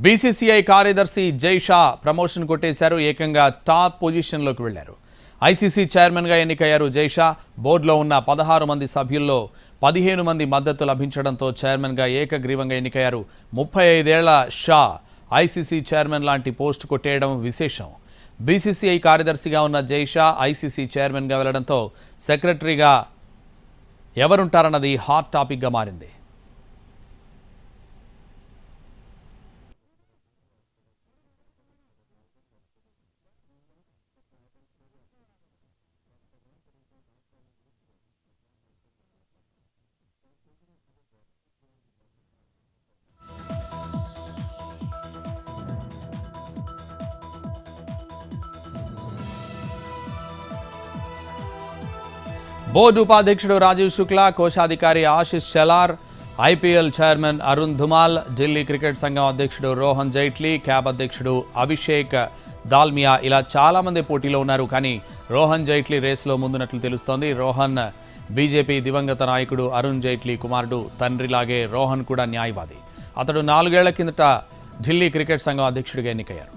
BCCI కార్యదర్శి జై Shah promotion కొట్టేశారు. ఏకంగా టాప్ పొజిషన్లోకి వెళ్లారు. ఐసీసీ చైర్మన్గా ఎన్నికయ్యారు జై షా. బోర్డులో ఉన్న 16 మంది సభ్యుల్లో 15 మంది మద్దతు లభించడంతో చైర్మన్గా ఏకగ్రీవంగా ఎన్నికయ్యారు. 35 ఏళ్ల షా ఐసీసీ చైర్మన్ లాంటి పోస్టు కొట్టేయడం విశేషం. బీసీసీఐ కార్యదర్శిగా ఉన్న జై షా ఐసీసీ చైర్మన్గా వెళ్లడంతో సెక్రటరీగా ఎవరుంటారన్నది హాట్ టాపిక్గా మారింది. బోర్డు ఉపాధ్యక్షుడు రాజీవ్ శుక్లా, కోశాధికారి Ashish Shelar, IPL chairman Arun Dhumal, Delhi cricket సంఘం అధ్యక్షుడు రోహన్ జైట్లీ, క్యాబ్ అధ్యక్షుడు అభిషేక్ దాల్మియా ఇలా చాలామంది పోటీలో ఉన్నారు. కానీ రోహన్ జైట్లీ రేసులో ముందున్నట్లు తెలుస్తోంది. రోహన్ బీజేపీ దివంగత నాయకుడు అరుణ్ జైట్లీ కుమారుడు. తండ్రిలాగే రోహన్ కూడా న్యాయవాది. అతడు 4 ఏళ్ల కిందట ఢిల్లీ క్రికెట్ సంఘం అధ్యక్షుడిగా ఎన్నికయ్యారు.